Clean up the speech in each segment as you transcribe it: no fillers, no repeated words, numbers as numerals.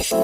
Hello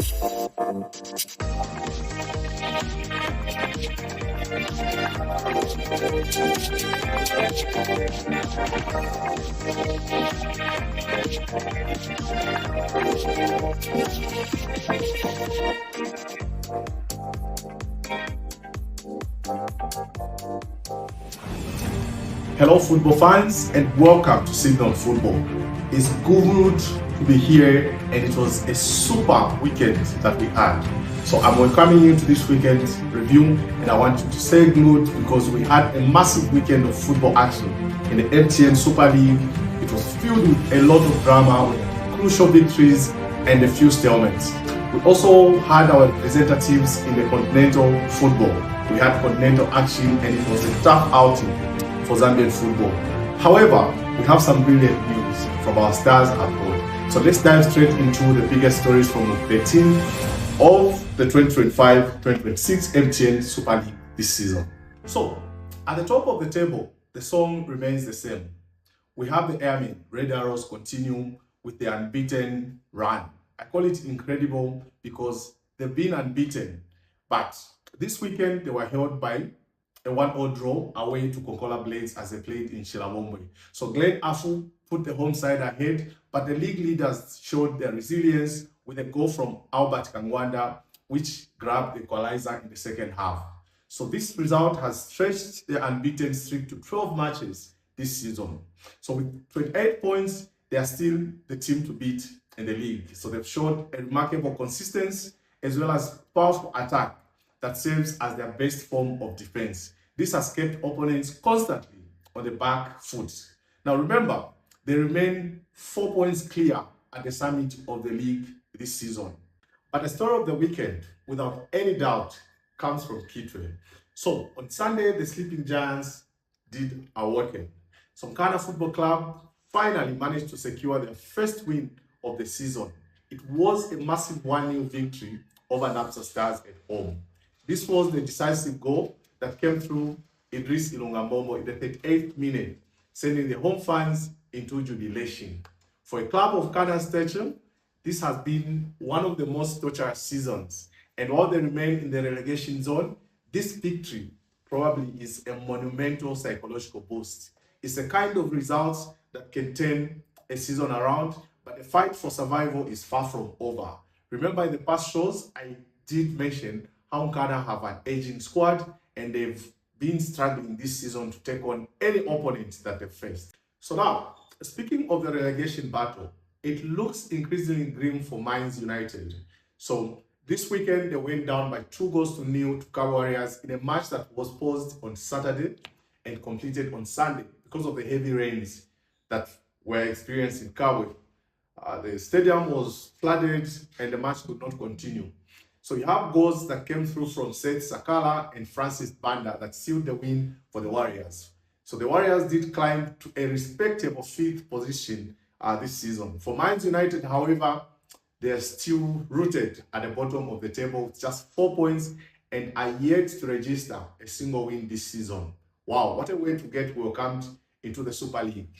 football fans and welcome to Signal Football. It's good to be here and it was a super weekend that we had. So I'm welcoming you to this weekend review and I want you to say good because we had a massive weekend of football action in the MTN Super League. It was filled with a lot of drama, with crucial victories and a few stalemates. We also had our representatives in the continental football. We had continental action and it was a tough outing for Zambian football. However, we have some brilliant news from our stars abroad. So let's dive straight into the biggest stories from the team of the 2025-2026 MTN Super League this season. So, at the top of the table, the song remains the same. We have the Airmen, Red Arrows, continue with the unbeaten run. I call it incredible because they've been unbeaten, but this weekend they were held by a 1-0 draw away to Konkola Blades as they played in Chipolopolo. So Glen Afu put the home side ahead, but the league leaders showed their resilience with a goal from Albert Kangwanda, which grabbed the equalizer in the second half. So this result has stretched the unbeaten streak to 12 matches this season. So with 28 points, they are still the team to beat in the league. So they've shown a remarkable consistency as well as powerful attack that serves as their best form of defense. This has kept opponents constantly on the back foot. Now remember, they remain 4 points clear at the summit of the league this season. But the story of the weekend, without any doubt, comes from Kitwe. So on Sunday, the Sleeping Giants did a working. So Nkana Football Club finally managed to secure their first win of the season. It was a massive 1-0 victory over Napsa Stars at home. This was the decisive goal that came through Idris Ilongambombo in the 38th minute, sending the home fans into jubilation. For a club of Nkana's stature, this has been one of the most torturous seasons. And while they remain in the relegation zone, this victory probably is a monumental psychological boost. It's a kind of result that can turn a season around, but the fight for survival is far from over. Remember in the past shows, I did mention how Nkana have an aging squad and they've been struggling this season to take on any opponents that they faced. So now, speaking of the relegation battle, it looks increasingly grim for Mines United. So this weekend, they went down by 2-0 to Cabo Warriors in a match that was paused on Saturday and completed on Sunday because of the heavy rains that were experienced in Cabo. The stadium was flooded and the match could not continue. So you have goals that came through from Seth Sakala and Francis Banda that sealed the win for the Warriors. So the Warriors did climb to a respectable 5th position this season. For Mines United, however, they are still rooted at the bottom of the table with just 4 points and are yet to register a single win this season. Wow, what a way to get welcomed into the Super League.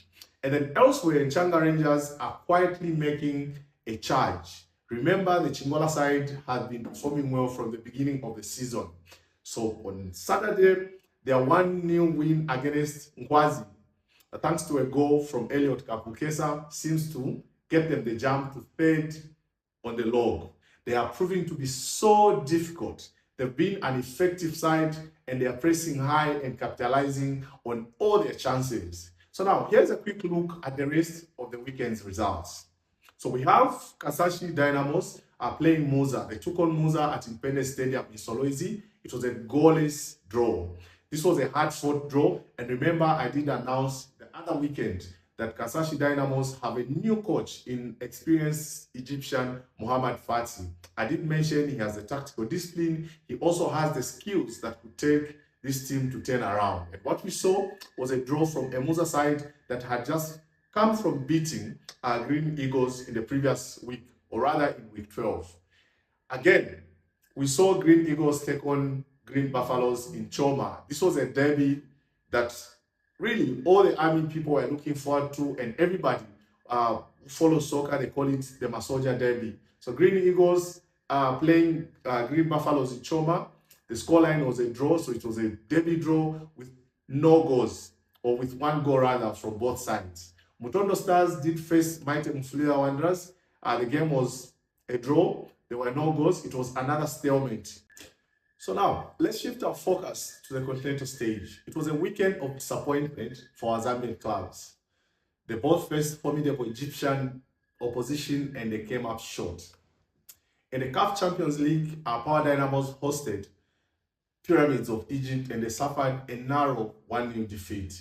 And then elsewhere, Changa Rangers are quietly making a charge. Remember, the Chingola side had been performing well from the beginning of the season. So on Saturday, their 1-0 win against Nkwazi, thanks to a goal from Elliot Kapukesa, seems to get them the jump to 3rd on the log. They are proving to be so difficult. They've been an effective side and they are pressing high and capitalizing on all their chances. So now, here's a quick look at the rest of the weekend's results. So we have Kasashi Dynamos playing Muza. They took on Muza at Independence Stadium in Solwezi. It was a goalless draw. This was a hard-fought draw. And remember, I did announce the other weekend that Kasashi Dynamos have a new coach in experienced Egyptian Muhammad Fatih. I did mention he has the tactical discipline. He also has the skills that could take this team to turn around. And what we saw was a draw from a Muza side that had just come from beating Green Eagles in the previous week, or rather in week 12. Again, we saw Green Eagles take on Green Buffaloes in Choma. This was a derby that really all the army people were looking forward to, and everybody who follows soccer, they call it the Masoja Derby. So Green Eagles, playing Green Buffaloes in Choma. The scoreline was a draw, so it was a derby draw with no goals, or with one goal rather, from both sides. Mutondo Stars did face Mighty Mufulira Wanderers. The game was a draw. There were no goals. It was another stalemate. So now, let's shift our focus to the continental stage. It was a weekend of disappointment for our Zambian clubs. They both faced formidable Egyptian opposition and they came up short. In the CAF Champions League, our Power Dynamos hosted Pyramids of Egypt and they suffered a narrow 1-0 defeat.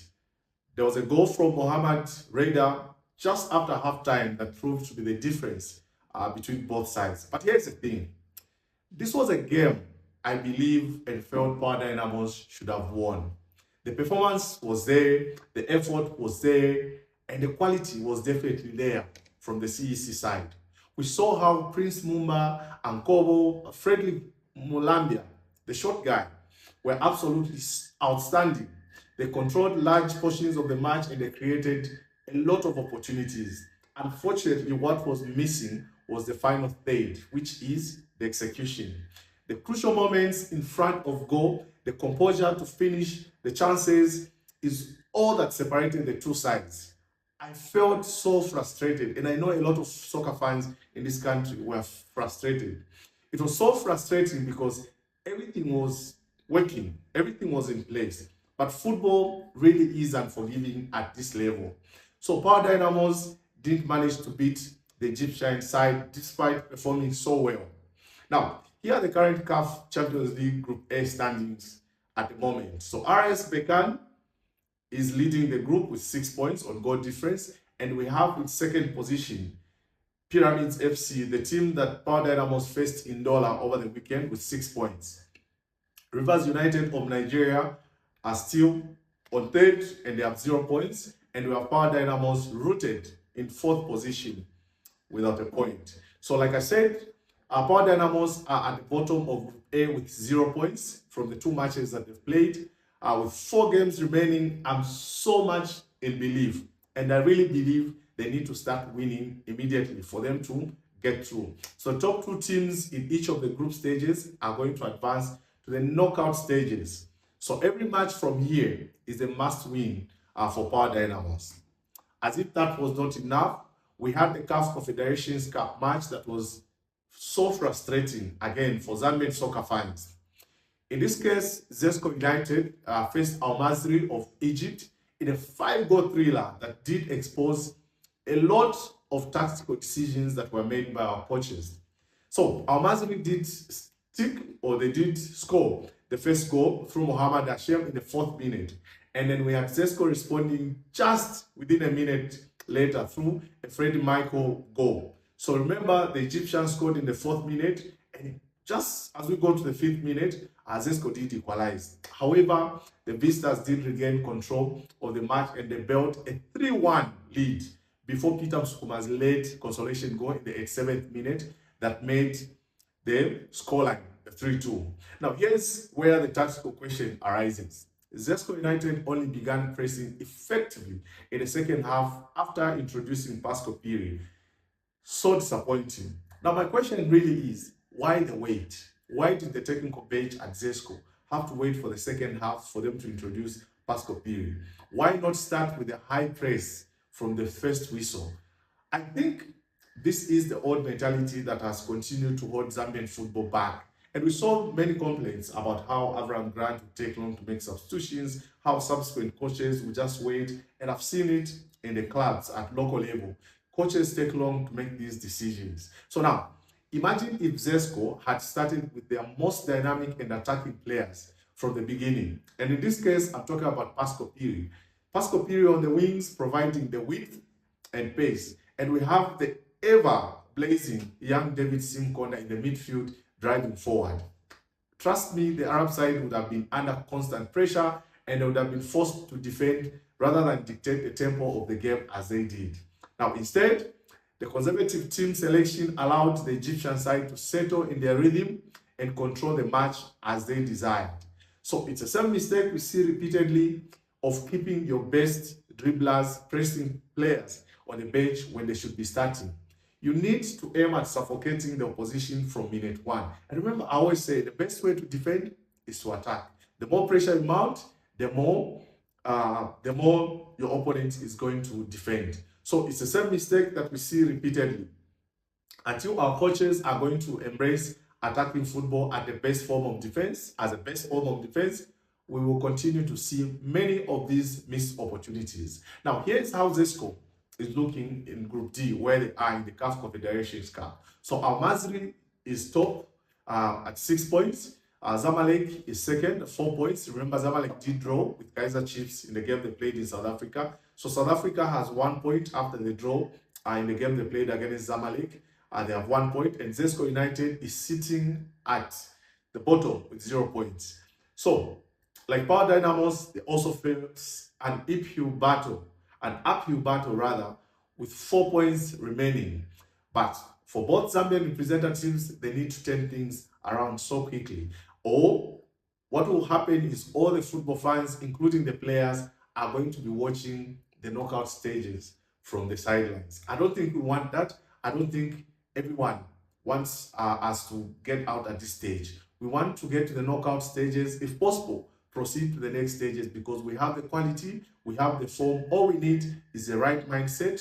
There was a goal from Mohamed Reda just after halftime that proved to be the difference between both sides. But here's the thing. This was a game I believe and felt Power Dynamos should have won. The performance was there, the effort was there, and the quality was definitely there from the CEC side. We saw how Prince Mumba, Ankobo, Frederick Mulambia, the short guy, were absolutely outstanding. They controlled large portions of the match and they created a lot of opportunities. Unfortunately, what was missing was the final third, which is the execution. The crucial moments in front of goal, the composure to finish the chances is all that separated the two sides. I felt so frustrated, and I know a lot of soccer fans in this country were frustrated. It was so frustrating because everything was working, everything was in place. But football really is unforgiving at this level. So Power Dynamos didn't manage to beat the Egyptian side despite performing so well. Now, here are the current CAF Champions League Group A standings at the moment. So RS Berkane is leading the group with 6 points on goal difference, and we have in second position Pyramids FC, the team that Power Dynamos faced in Dola over the weekend, with 6 points. Rivers United of Nigeria are still on third and they have 0 points, and we have Power Dynamos rooted in fourth position without a point. So like I said, our Power Dynamos are at the bottom of Group A with 0 points from the 2 matches that they've played. With 4 games remaining, I'm so much in belief, and I really believe they need to start winning immediately for them to get through. So top 2 teams in each of the group stages are going to advance to the knockout stages. So every match from here is a must-win for Power Dynamos. As if that was not enough, we had the CAF Confederations Cup match that was so frustrating, again, for Zambian soccer fans. In this case, Zesco United faced Al Masry of Egypt in a 5-goal thriller that did expose a lot of tactical decisions that were made by our coaches. So Al Masry did they did score the first goal through Mohamed Hashem in the 4th minute. And then we had Zesco responding just within a minute later through a Freddie Michael goal. So remember, the Egyptians scored in the 4th minute, and just as we go to the 5th minute, Zesco did equalize. However, the Visitors did regain control of the match and they built a 3-1 lead before Peter Msukuma's late consolation goal in the 87th minute that made the scoreline 3-2. Now, here's where the tactical question arises. Zesco United only began pressing effectively in the second half after introducing Pascal Phiri. So disappointing. Now, my question really is, why the wait? Why did the technical bench at Zesco have to wait for the second half for them to introduce Pascal Phiri? Why not start with a high press from the first whistle? I think this is the old mentality that has continued to hold Zambian football back. And we saw many complaints about how Avram Grant would take long to make substitutions, how subsequent coaches would just wait. And I've seen it in the clubs at local level. Coaches take long to make these decisions. So now, imagine if Zesco had started with their most dynamic and attacking players from the beginning. And in this case, I'm talking about Pascal Phiri. Pascal Phiri on the wings, providing the width and pace. And we have the ever-blazing young David Nkana in the midfield driving forward. Trust me, the Arab side would have been under constant pressure and they would have been forced to defend rather than dictate the tempo of the game as they did. Now, instead, the conservative team selection allowed the Egyptian side to settle in their rhythm and control the match as they desired. So it's the same mistake we see repeatedly of keeping your best dribblers, pressing players on the bench when they should be starting. You need to aim at suffocating the opposition from minute one. And remember, I always say the best way to defend is to attack. The more pressure you mount, the more your opponent is going to defend. So it's the same mistake that we see repeatedly. Until our coaches are going to embrace attacking football as the best form of defense, we will continue to see many of these missed opportunities. Now, here's how Zesco is looking in Group D, where they are in the CAF Confederations Cup. So Al-Masri is top at 6 points. Zamalek is second, 4 points. Remember, Zamalek did draw with Kaizer Chiefs in the game they played in South Africa. So South Africa has 1 point after the draw in the game they played against Zamalek. They have 1 point, and Zesco United is sitting at the bottom with 0 points. So, like Power Dynamos, they also face an uphill battle with 4 points remaining. But for both Zambian representatives, they need to turn things around so quickly. Or what will happen is all the football fans, including the players, are going to be watching the knockout stages from the sidelines. I don't think we want that. I don't think everyone wants us to get out at this stage. We want to get to the knockout stages, if possible, proceed to the next stages, because we have the quality, we have the form. All we need is the right mindset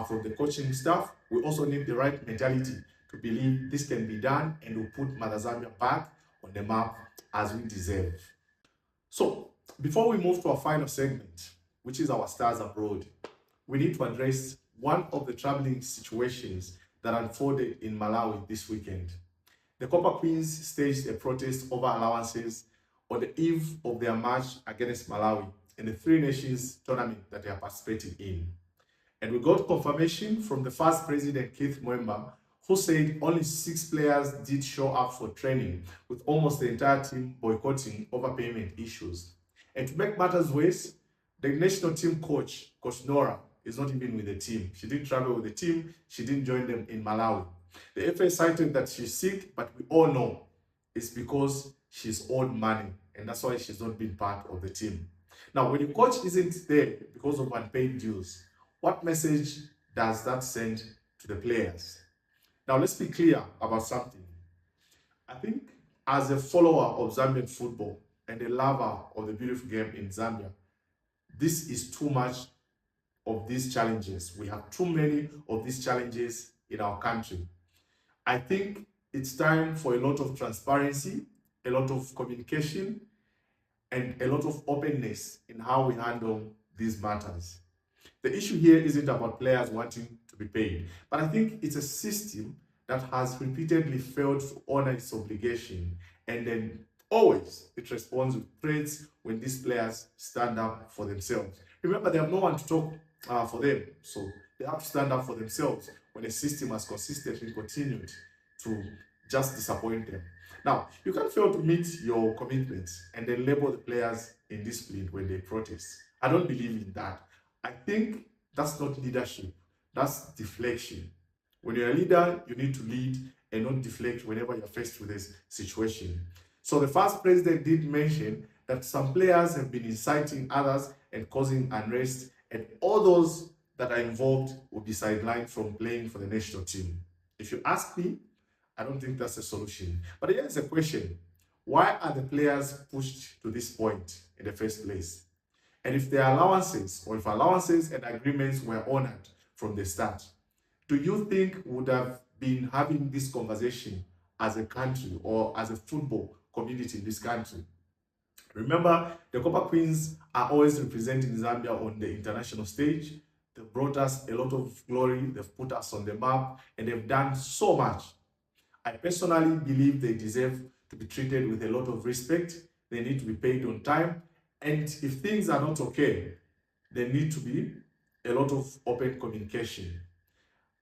from the coaching staff. We also need the right mentality to believe this can be done, and will put Mother Zambia back on the map as we deserve. So, before we move to our final segment, which is our stars abroad, we need to address one of the troubling situations that unfolded in Malawi this weekend. The Copper Queens staged a protest over allowances on the eve of their match against Malawi in the Three Nations tournament that they are participating in. And we got confirmation from the FAZ President, Keith Mwemba, who said only 6 players did show up for training, with almost the entire team boycotting overpayment issues. And to make matters worse, the national team coach, Coach Nora, is not even with the team. She didn't travel with the team. She didn't join them in Malawi. The FA cited that she's sick, but we all know it's because she's owed money, and that's why she's not been part of the team. Now, when your coach isn't there because of unpaid dues, what message does that send to the players? Now, let's be clear about something. I think as a follower of Zambian football and a lover of the beautiful game in Zambia, this is too much of these challenges. We have too many of these challenges in our country. I think it's time for a lot of transparency, a lot of communication, and a lot of openness in how we handle these matters. The issue here isn't about players wanting to be paid, but I think it's a system that has repeatedly failed to honor its obligation, and then always it responds with threats when these players stand up for themselves. Remember, they have no one to talk for them, so they have to stand up for themselves when the system has consistently continued to just disappoint them. Now, you can't fail to meet your commitments and then label the players indisciplined when they protest. I don't believe in that. I think that's not leadership, that's deflection. When you're a leader, you need to lead and not deflect whenever you're faced with this situation. So the FAZ President did mention that some players have been inciting others and causing unrest, and all those that are involved will be sidelined from playing for the national team. If you ask me, I don't think that's a solution. But here's a question. Why are the players pushed to this point in the first place? And if their allowances, or if allowances and agreements were honored from the start, do you think we would have been having this conversation as a country or as a football community in this country? Remember, the Copper Queens are always representing Zambia on the international stage. They've brought us a lot of glory, they've put us on the map, and they've done so much. I personally believe they deserve to be treated with a lot of respect. They need to be paid on time. And if things are not okay, there need to be a lot of open communication.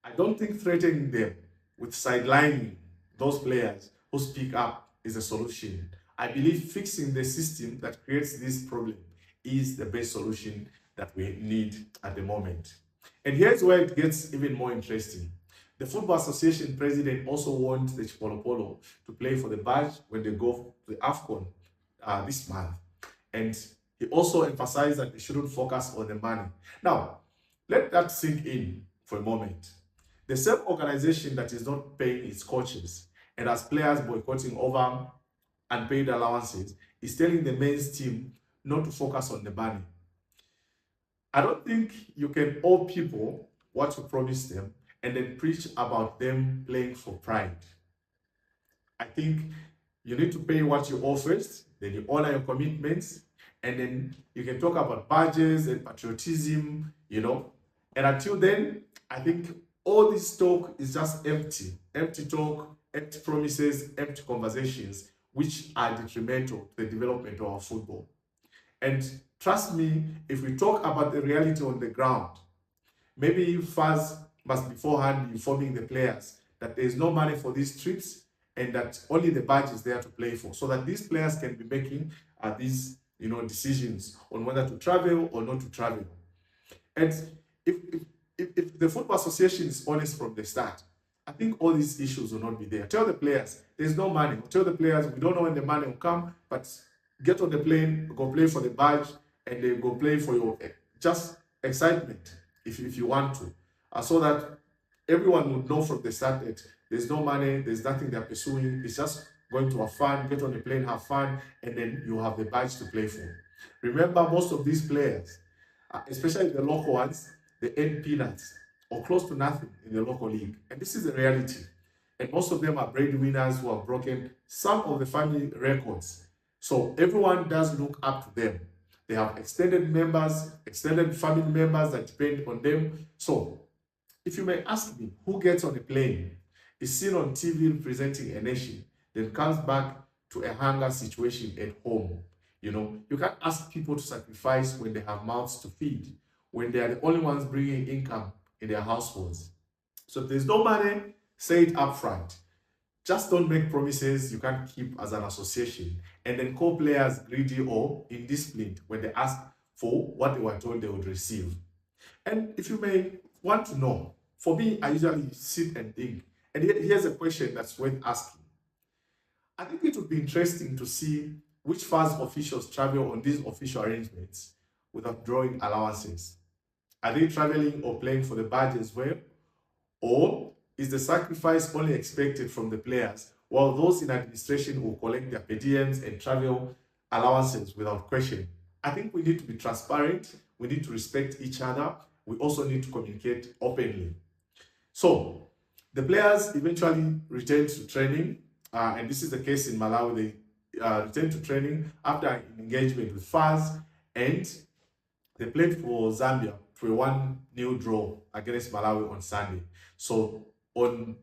I don't think threatening them with sidelining those players who speak up is a solution. I believe fixing the system that creates this problem is the best solution that we need at the moment. And here's where it gets even more interesting. The Football Association president also wants the Chipolopolo to play for the badge when they go to the AFCON this month. And he also emphasized that they shouldn't focus on the money. Now, let that sink in for a moment. The same organization that is not paying its coaches and has players boycotting over unpaid allowances is telling the men's team not to focus on the money. I don't think you can owe people what you promise them and then preach about them playing for pride. I think you need to pay what you owe first, then you honor your commitments, and then you can talk about badges and patriotism, you know. And until then, I think all this talk is just empty. Empty talk, empty promises, empty conversations, which are detrimental to the development of our football. And trust me, if we talk about the reality on the ground, maybe FAZ must beforehand informing the players that there is no money for these trips and that only the badge is there to play for, so that these players can be making these decisions on whether to travel or not to travel. And if the Football Association is honest from the start, I think all these issues will not be there. Tell the players there's no money. Tell the players we don't know when the money will come, but get on the plane, go play for the badge, and then go play for your just excitement if you want to, so that everyone would know from the start that there's no money, there's nothing they're pursuing. It's just going to have fun, get on the plane, have fun, and then you have the badge to play for. Remember, most of these players, especially the local ones, they earn peanuts or close to nothing in the local league. And this is the reality. And most of them are breadwinners who have broken some of the family records. So everyone does look up to them. They have extended members, extended family members that depend on them. So if you may ask me, who gets on a plane, is seen on TV representing a nation, then comes back to a hunger situation at home? You can't ask people to sacrifice when they have mouths to feed, when they are the only ones bringing income in their households. So if there's no money, say it up front. Just don't make promises you can't keep as an association and then call players greedy or indisciplined when they ask for what they were told they would receive. And if you may want to know, for me, I usually sit and think, and here's a question that's worth asking. I think it would be interesting to see which FAZ officials travel on these official arrangements without drawing allowances. Are they traveling or playing for the badge as well? Or is the sacrifice only expected from the players, while those in administration will collect their per diems and travel allowances without question? I think we need to be transparent. We need to respect each other. We also need to communicate openly. So the players eventually return to training, and this is the case in Malawi. They return to training after an engagement with FAZ, and they played for Zambia for a 1-0 draw against Malawi on Sunday. So on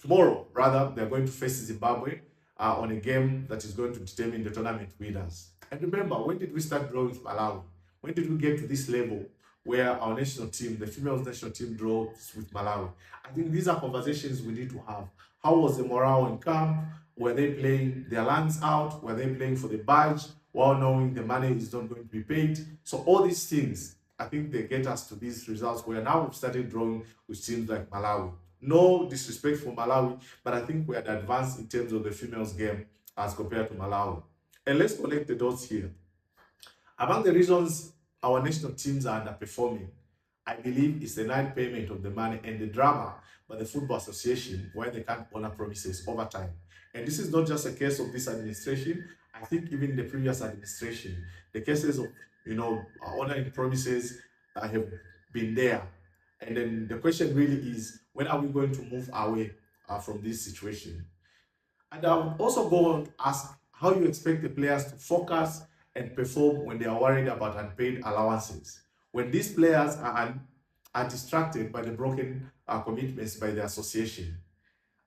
tomorrow, rather, they're going to face Zimbabwe on a game that is going to determine the tournament winners. And remember, when did we start drawing with Malawi? When did we get to this level where our national team, the females national team, draws with Malawi? I think these are conversations we need to have. How was the morale in camp? Were they playing their lungs out? Were they playing for the badge while knowing the money is not going to be paid? So all these things, I think they get us to these results where now we've started drawing with teams like Malawi. No disrespect for Malawi, but I think we are advanced in terms of the females game as compared to Malawi. And let's connect the dots here. Among the reasons our national teams are underperforming, I believe it's the non-payment of the money and the drama by the Football Association where they can't honor promises over time. And this is not just a case of this administration. I think even the previous administration, the cases of honoring promises have been there. And then the question really is, when are we going to move away from this situation? And I would also go on to ask how you expect the players to focus and perform when they are worried about unpaid allowances, when these players are distracted by the broken commitments by the association.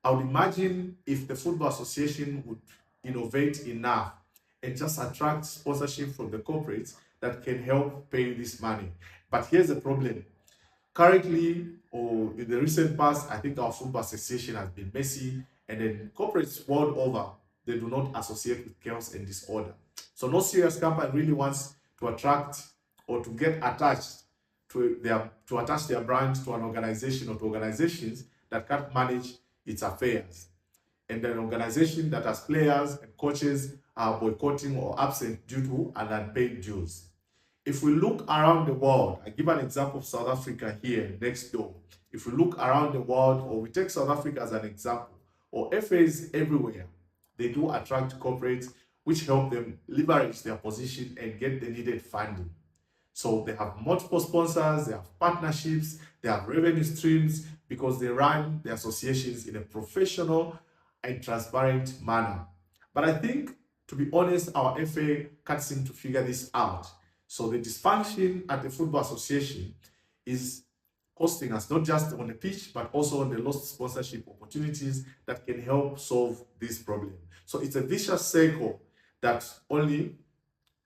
I would imagine if the Football Association would innovate enough and just attract sponsorship from the corporates that can help pay this money. But here's the problem. Currently, or in the recent past, I think our Football Association has been messy, and then corporates world over, they do not associate with chaos and disorder. So no serious company really wants to attract or to get attached to attach their brand to an organization or to organizations that can't manage its affairs. And an organization that has players and coaches are boycotting or absent due to an unpaid dues. If we look around the world, I give an example of South Africa here next door. If we look around the world, or we take South Africa as an example, or FAs everywhere, they do attract corporates which help them leverage their position and get the needed funding. So they have multiple sponsors, they have partnerships, they have revenue streams because they run the associations in a professional and transparent manner. But I think, to be honest, our FA can't seem to figure this out. So the dysfunction at the Football Association is costing us, not just on the pitch, but also on the lost sponsorship opportunities that can help solve this problem. So it's a vicious cycle that only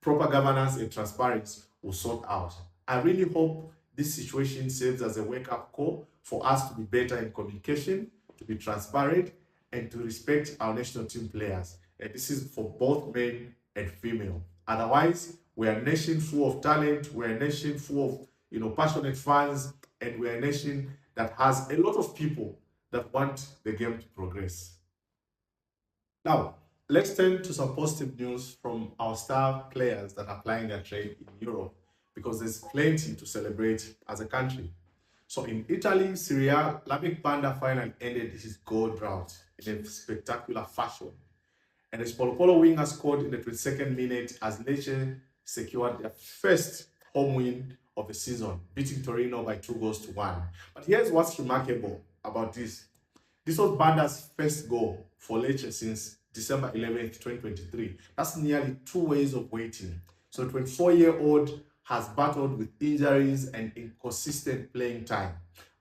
proper governance and transparency will sort out. I really hope this situation serves as a wake-up call for us to be better in communication, to be transparent, and to respect our national team players. And this is for both men and female. Otherwise, we're a nation full of talent, we're a nation full of passionate fans, and we're a nation that has a lot of people that want the game to progress. Now, let's turn to some positive news from our star players that are plying their trade in Europe, because there's plenty to celebrate as a country. So in Italy, Serie A, Lameck Banda finally ended his goal drought in a spectacular fashion. And the Chipolopolo winger scored in the 22nd minute as Lecce secured their first home win of the season, beating Torino by 2-1. But here's what's remarkable about this. This was Banda's first goal for Lecce since December 11th, 2023. That's nearly 2 years of waiting. So the 24-year-old has battled with injuries and inconsistent playing time.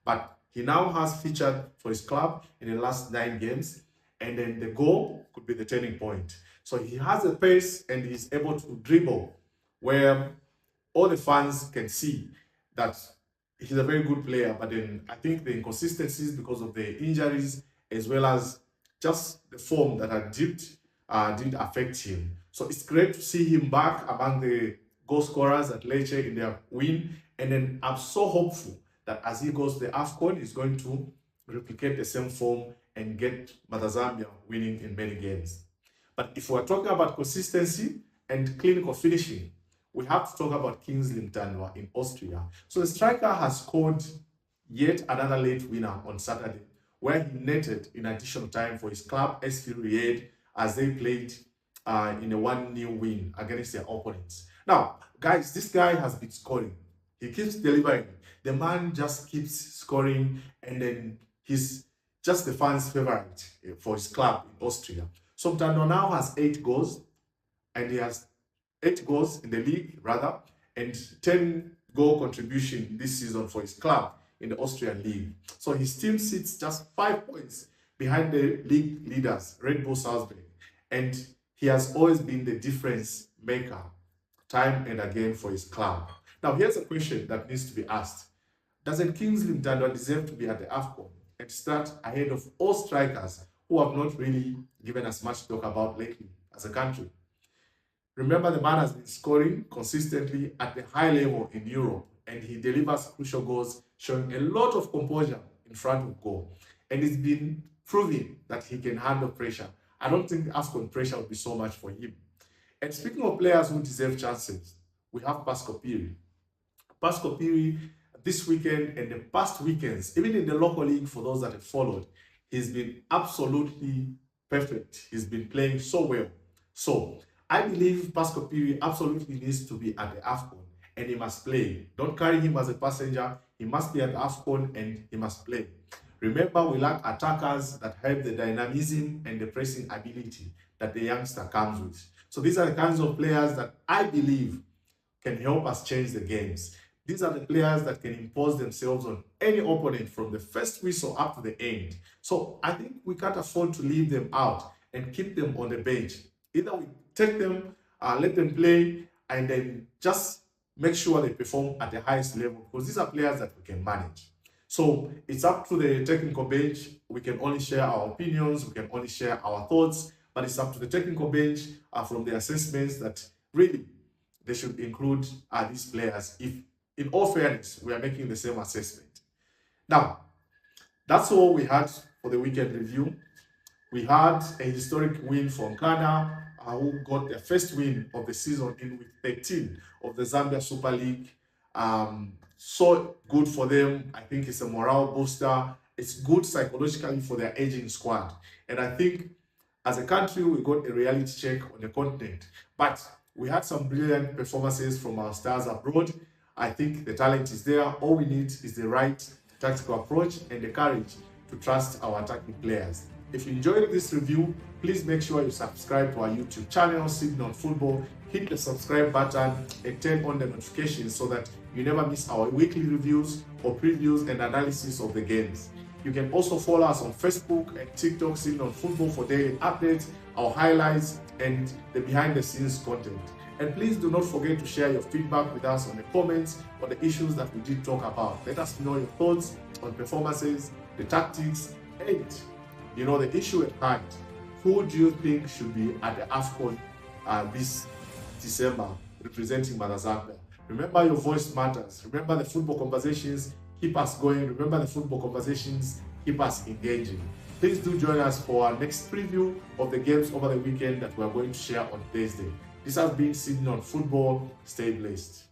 But he now has featured for his club in the last 9 games, and then the goal could be the turning point. So he has a pace and he's able to dribble where all the fans can see that he's a very good player, but then I think the inconsistencies because of the injuries as well as just the form that had dipped did affect him. So it's great to see him back among the goal scorers at Lecce in their win, and then I'm so hopeful that as he goes to the AFCON, he's going to replicate the same form and get Zambia winning in many games. But if we're talking about consistency and clinical finishing, we have to talk about Kingsley Mutandwa in Austria. So the striker has scored yet another late winner on Saturday, where he netted in additional time for his club, SV Riyadh, as they played in a 1-0 win against their opponents. Now, guys, this guy has been scoring. He keeps delivering. The man just keeps scoring, and then he's just the fans' favorite for his club in Austria. So Mutandwa now has 8 goals, and he has 8 goals in the league, rather, and 10 goal contribution this season for his club in the Austrian league. So his team sits just 5 points behind the league leaders, Red Bull Salzburg, and he has always been the difference maker time and again for his club. Now, here's a question that needs to be asked. Doesn't Kingsley Mutandwa deserve to be at the AFCON and start ahead of all strikers who have not really given us much to talk about lately as a country? Remember, the man has been scoring consistently at the high level in Europe, and he delivers crucial goals, showing a lot of composure in front of goal. And it's been proving that he can handle pressure. I don't think AFCON pressure will be so much for him. And speaking of players who deserve chances, we have Pascal Phiri. Pascal Phiri, this weekend and the past weekends, even in the local league, for those that have followed, he's been absolutely perfect. He's been playing so well. So I believe Pascal Phiri absolutely needs to be at the AFCON, and he must play. Don't carry him as a passenger. He must be at the AFCON and he must play. Remember, we lack attackers that have the dynamism and the pressing ability that the youngster comes with. So these are the kinds of players that I believe can help us change the games. These are the players that can impose themselves on any opponent from the first whistle up to the end. So I think we can't afford to leave them out and keep them on the bench. Either we take them, let them play, and then just make sure they perform at the highest level, because these are players that we can manage. So it's up to the technical bench. We can only share our opinions, we can only share our thoughts, but it's up to the technical bench from the assessments that really they should include these players if, in all fairness, we are making the same assessment. Now, that's all we had for the weekend review. We had a historic win for Nkana who got their first win of the season in week 13 of the Zambia Super League. So good for them. I think it's a morale booster. It's good psychologically for their aging squad. And I think as a country, we got a reality check on the continent. But we had some brilliant performances from our stars abroad. I think the talent is there. All we need is the right tactical approach and the courage to trust our attacking players. If you enjoyed this review, please make sure you subscribe to our YouTube channel, Signal Football. Hit the subscribe button and turn on the notifications so that you never miss our weekly reviews or previews and analysis of the games. You can also follow us on Facebook and TikTok, Signal Football, for daily updates, our highlights, and the behind-the-scenes content. And please do not forget to share your feedback with us on the comments on the issues that we did talk about. Let us know your thoughts on performances, the tactics, and the issue at hand. Who do you think should be at the AFCON this December representing Zambia? Remember, your voice matters. Remember, the football conversations keep us going. Remember, the football conversations keep us engaging. Please do join us for our next preview of the games over the weekend that we are going to share on Thursday. This has been Signal Football. Stay blessed.